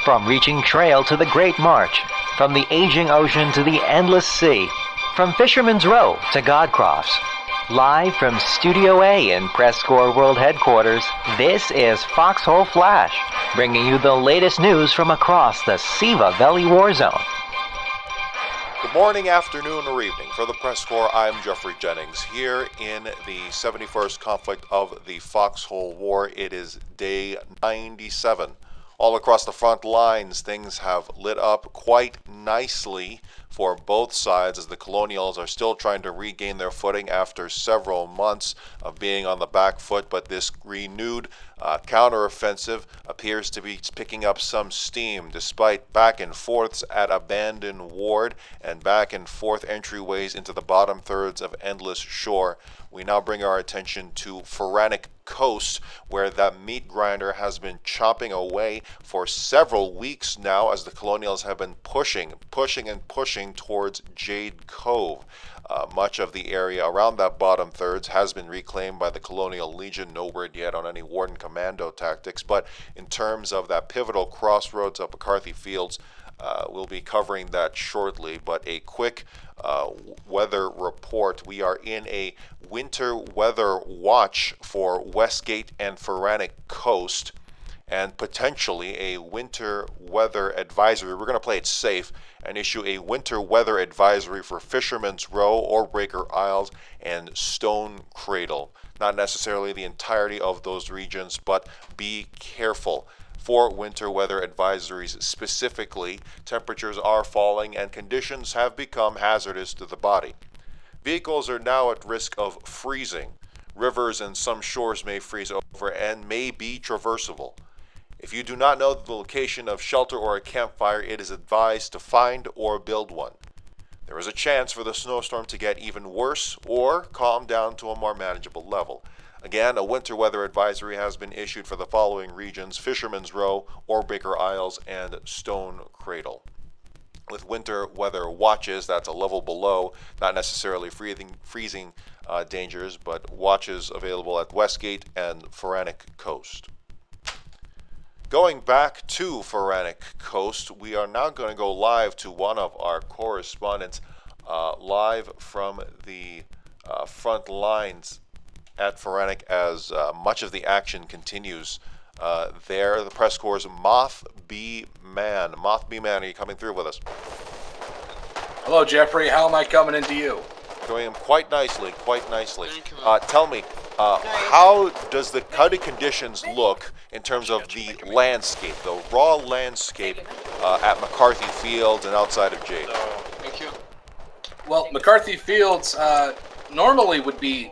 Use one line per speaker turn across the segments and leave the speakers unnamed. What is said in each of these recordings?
From reaching trail to the Great March, from the aging ocean to the endless sea, from Fisherman's Row to Godcroft's. Live from Studio A in PressCorps World Headquarters, this is Foxhole Flash, bringing you the latest news from across the Siva Valley War Zone.
Good morning, afternoon, or evening. For the PressCorps, I'm Jeffrey Jennings. Here in the 71st conflict of the Foxhole War, it is day 97. All across the front lines, things have lit up quite nicely for both sides as the Colonials are still trying to regain their footing after several months of being on the back foot, but this renewed counteroffensive appears to be picking up some steam despite back and forths at Abandoned Ward and back and forth entryways into the bottom thirds of Endless Shore. We now bring our attention to Pharanic Coast, where that meat grinder has been chopping away for several weeks now as the Colonials have been pushing towards Jade Cove. Much of the area around that bottom thirds has been reclaimed by the Colonial Legion. No word yet on any Warden Commando tactics, but in terms of that pivotal crossroads of McCarthy Fields, we'll be covering that shortly. But a quick weather report. We are in a winter weather watch for Westgate and Pharanic Coast, and potentially a winter weather advisory. We're going to play it safe and issue a winter weather advisory for Fisherman's Row, Oarbreaker Isles, and Stone Cradle. Not necessarily the entirety of those regions, but be careful. For winter weather advisories specifically, temperatures are falling and conditions have become hazardous to the body. Vehicles are now at risk of freezing. Rivers and some shores may freeze over and may be traversable. If you do not know the location of shelter or a campfire, it is advised to find or build one. There is a chance for the snowstorm to get even worse or calm down to a more manageable level. Again, a winter weather advisory has been issued for the following regions: Fisherman's Row, Oarbreaker Isles, and Stone Cradle. With winter weather watches, that's a level below, not necessarily freezing dangers, but watches available at Westgate and Pharanic Coast. Going back to Pharanic Coast, we are now going to go live to one of our correspondents live from the front lines at Pharanic as much of the action continues there. The PressCorps' Moth B. Mann. Moth B. Mann, are you coming through with us?
Hello, Jeffrey. How am I coming into you?
Doing quite nicely, quite nicely. Tell me, how does the cutting conditions look in terms of the landscape, the raw landscape at McCarthy Fields and outside of Jade?
Well, McCarthy Fields normally would be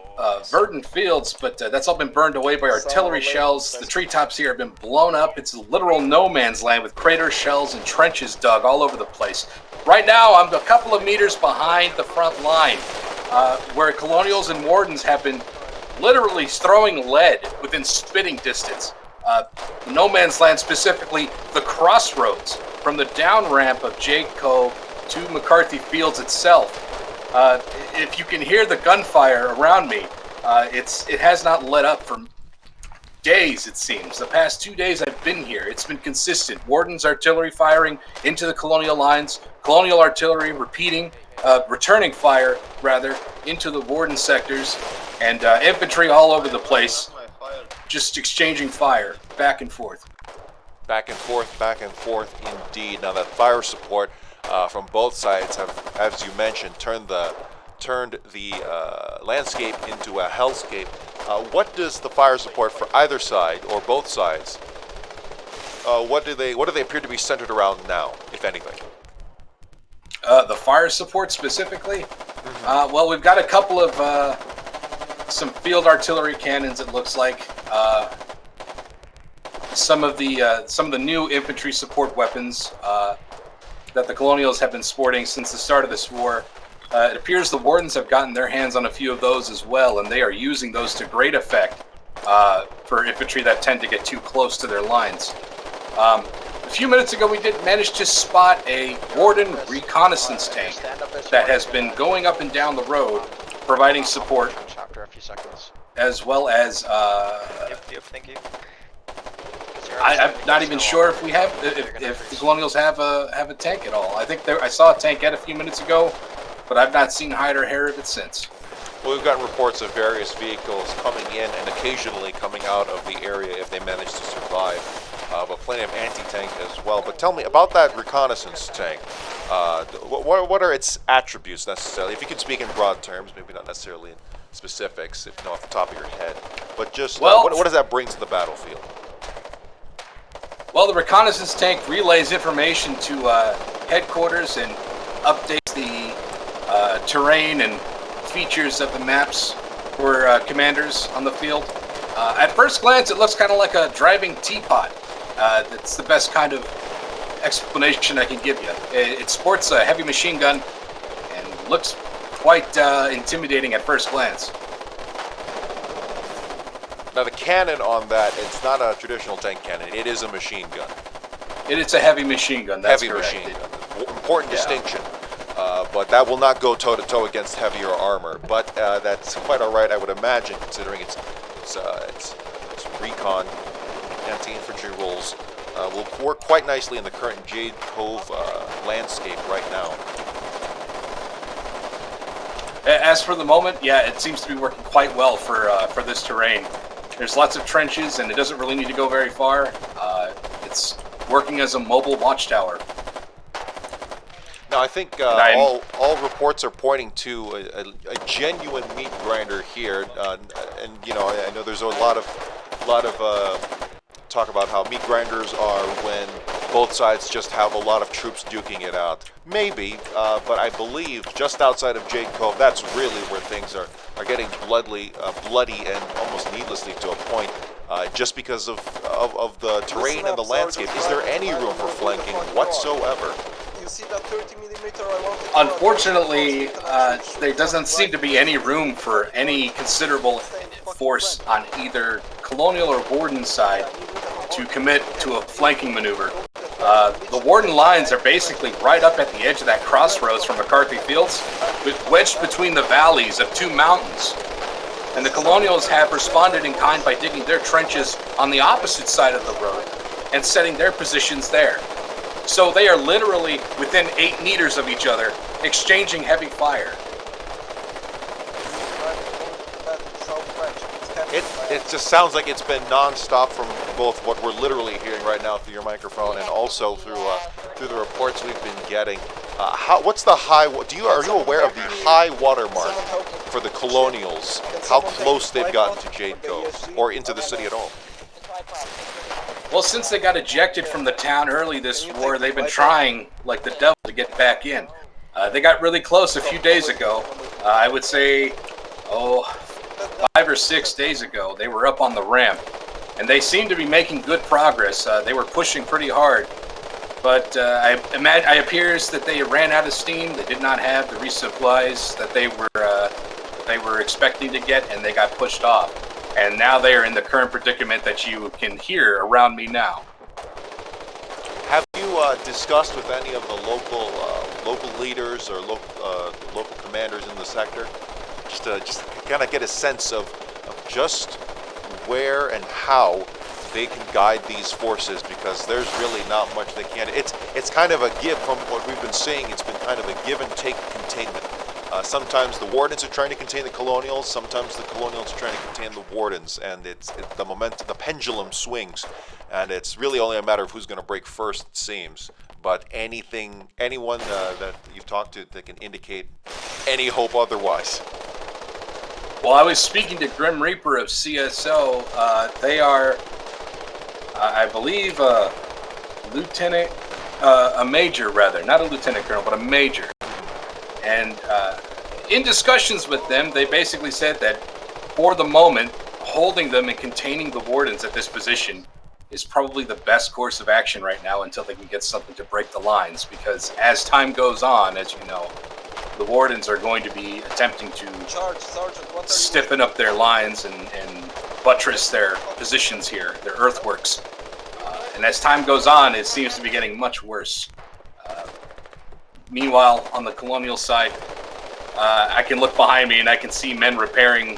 verdant fields, but that's all been burned away by artillery shells. The treetops here have been blown up. It's a literal no man's land with crater shells and trenches dug all over the place. Right now, I'm a couple of meters behind the front line, where Colonials and Wardens have been literally throwing lead within spitting distance. No man's land, specifically the crossroads from the down ramp of Jade Cove to McCarthy Fields itself. If you can hear the gunfire around me, it has not let up for days, it seems. The past 2 days I've been here, it's been consistent. Warden's artillery firing into the Colonial lines, Colonial artillery returning fire, into the Warden sectors, and infantry all over the place, just exchanging fire, back and forth.
Back and forth indeed. Now that fire support from both sides have, as you mentioned, turned the landscape into a hellscape. What does the fire support for either side or both sides? What do they appear to be centered around now, if anything?
The fire support specifically? Mm-hmm. Well, we've got a couple of some field artillery cannons. It looks like some of the new infantry support weapons that the Colonials have been sporting since the start of this war. It appears the Wardens have gotten their hands on a few of those as well, and they are using those to great effect for infantry that tend to get too close to their lines. A few minutes ago, we did manage to spot a Warden reconnaissance tank that has been going up and down the road, providing support, as well as
thank you.
I'm not even sure if we have if the Colonials have a tank at all. I think I saw a tankette a few minutes ago, but I've not seen hide or hair of it since.
Well, we've gotten reports of various vehicles coming in and occasionally coming out of the area if they manage to survive, but plenty of anti-tank as well. But tell me about that reconnaissance tank. What are its attributes necessarily? If you could speak in broad terms, maybe not necessarily in specifics, if you know off the top of your head, but just what does that bring to the battlefield?
Well, the reconnaissance tank relays information to headquarters and updates the terrain and features of the maps for commanders on the field. At first glance, it looks kind of like a driving teapot. That's the best kind of explanation I can give you. It sports a heavy machine gun and looks quite intimidating at first glance.
Now the cannon on that, it's not a traditional tank cannon, it is a machine gun.
It's a heavy machine gun, that's correct.
Heavy machine gun. Important distinction. But that will not go toe-to-toe against heavier armor. But that's quite all right, I would imagine, considering its recon, anti-infantry roles will work quite nicely in the current Jade Cove landscape right now.
As for the moment, yeah, it seems to be working quite well for this terrain. There's lots of trenches, and it doesn't really need to go very far. It's working as a mobile watchtower.
Now, I think all reports are pointing to a genuine meat grinder here, and you know, I know there's a lot of talk about how meat grinders are when both sides just have a lot of troops duking it out. Maybe, but I believe just outside of Jade Cove, that's really where things are getting bloody and almost needlessly to a point, just because of the terrain and the landscape. Is there any room for flanking whatsoever?
Unfortunately, there doesn't seem to be any room for any considerable force on either Colonial or Warden side to commit to a flanking maneuver. The Warden lines are basically right up at the edge of that crossroads from McCarthy Fields, wedged between the valleys of two mountains. And the Colonials have responded in kind by digging their trenches on the opposite side of the road and setting their positions there. So they are literally within 8 meters of each other, exchanging heavy fire.
It just sounds like it's been non-stop from both what we're literally hearing right now through your microphone and also through the reports we've been getting. What's the high? Are you aware of the high water mark for the Colonials? How close they've gotten to Jade Cove or into the city at all?
Well, since they got ejected from the town early this war, they've been trying like the devil to get back in. They got really close a few days ago. I would say, 5 or 6 days ago, they were up on the ramp, and they seem to be making good progress. They were pushing pretty hard, but it appears that they ran out of steam. They did not have the resupplies that they were expecting to get, and they got pushed off. And now they are in the current predicament that you can hear around me now.
Have you discussed with any of the local leaders or local commanders in the sector, just to kind of get a sense of just where and how they can guide these forces? Because there's really not much they can. It's kind of a give from what we've been saying. It's been kind of a give and take containment. Sometimes the Wardens are trying to contain the Colonials, sometimes the Colonials are trying to contain the Wardens, and the pendulum swings, and it's really only a matter of who's going to break first, it seems. But anyone that you've talked to that can indicate any hope otherwise?
Well, I was speaking to Grim Reaper of CSO. They are, I believe, a major rather, not a lieutenant colonel, but a major. And in discussions with them, they basically said that for the moment, holding them and containing the Wardens at this position is probably the best course of action right now until they can get something to break the lines. Because as time goes on, as you know, the Wardens are going to be attempting to stiffen up their lines and buttress their positions here, their earthworks. And as time goes on, it seems to be getting much worse. Meanwhile, on the Colonial side, I can look behind me and I can see men repairing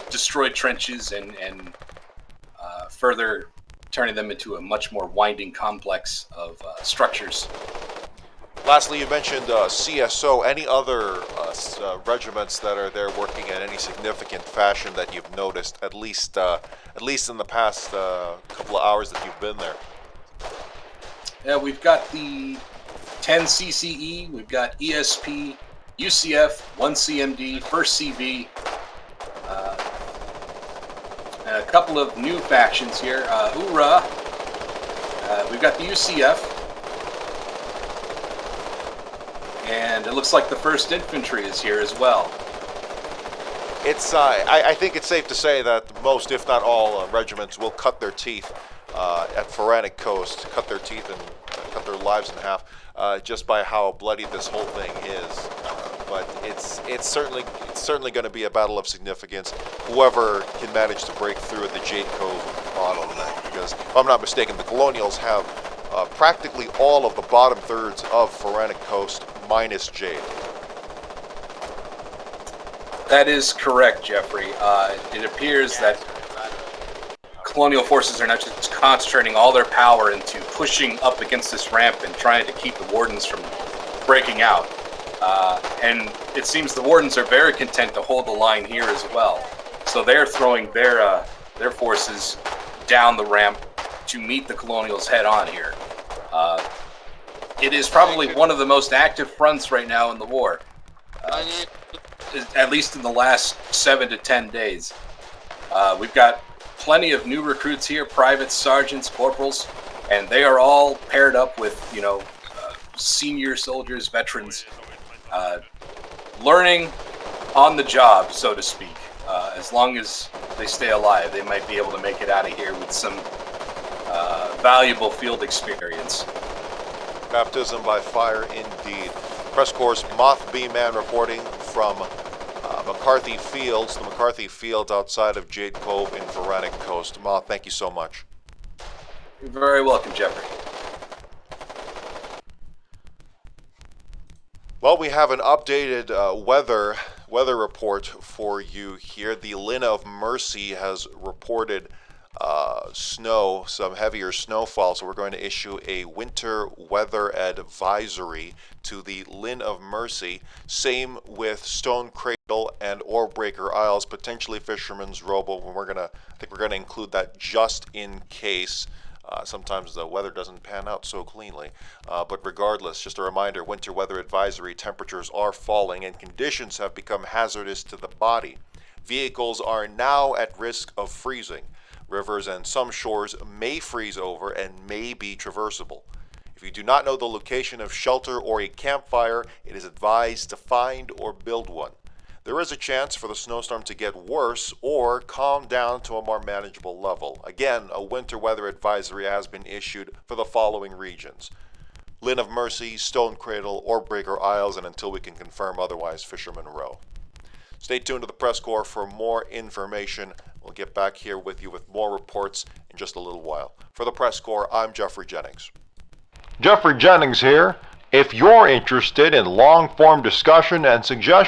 destroyed trenches and further turning them into a much more winding complex of structures.
Lastly, you mentioned CSO. Any other regiments that are there working in any significant fashion that you've noticed, at least in the past couple of hours that you've been there?
Yeah, we've got the 10 CCE, we've got ESP, UCF, 1 CMD, 1st CV, and a couple of new factions here. Hoorah! We've got the UCF. And it looks like the 1st Infantry is here as well.
It's I think it's safe to say that most, if not all, regiments will cut their teeth at Phoranic Coast, cut their teeth and cut their lives in half, just by how bloody this whole thing is. But it's certainly going to be a battle of significance. Whoever can manage to break through at the Jade Cove bottleneck, because if I'm not mistaken, the Colonials have practically all of the bottom thirds of Phoranic Coast minus Jade.
That is correct, Jeffrey. It appears that Colonial forces are now just concentrating all their power into pushing up against this ramp and trying to keep the Wardens from breaking out. And it seems the Wardens are very content to hold the line here as well. So they're throwing their forces down the ramp to meet the Colonials head on here. It is probably one of the most active fronts right now in the war, at least in the last 7 to 10 days. We've got plenty of new recruits here, privates, sergeants, corporals, and they are all paired up with, senior soldiers, veterans, learning on the job, so to speak. As long as they stay alive, they might be able to make it out of here with some valuable field experience.
Baptism by fire, indeed. PressCorps' Moth Mann reporting from McCarthy Fields, the McCarthy Fields outside of Jade Cove in Phoranic Coast. Moth, thank you so much.
You're very welcome, Jeffrey.
Well, we have an updated weather report for you here. The Lynn of Mercy has reported snow, some heavier snowfall, so we're going to issue a winter weather advisory to the Lynn of Mercy. Same with Stone Cradle and Oarbreaker Isles, potentially Fisherman's Row, but I think we're gonna include that just in case. Sometimes the weather doesn't pan out so cleanly. But regardless, just a reminder, winter weather advisory, temperatures are falling and conditions have become hazardous to the body. Vehicles are now at risk of freezing. Rivers and some shores may freeze over and may be traversable. If you do not know the location of shelter or a campfire, it is advised to find or build one. There is a chance for the snowstorm to get worse or calm down to a more manageable level. Again, a winter weather advisory has been issued for the following regions: Lynn of Mercy, Stone Cradle, Oarbreaker Isles, and until we can confirm otherwise, Fisherman Row. Stay tuned to the Press Corps for more information. We'll get back here with you with more reports in just a little while. For the Press Corps, I'm Jeffrey Jennings.
Jeffrey Jennings here. If you're interested in long-form discussion and suggestions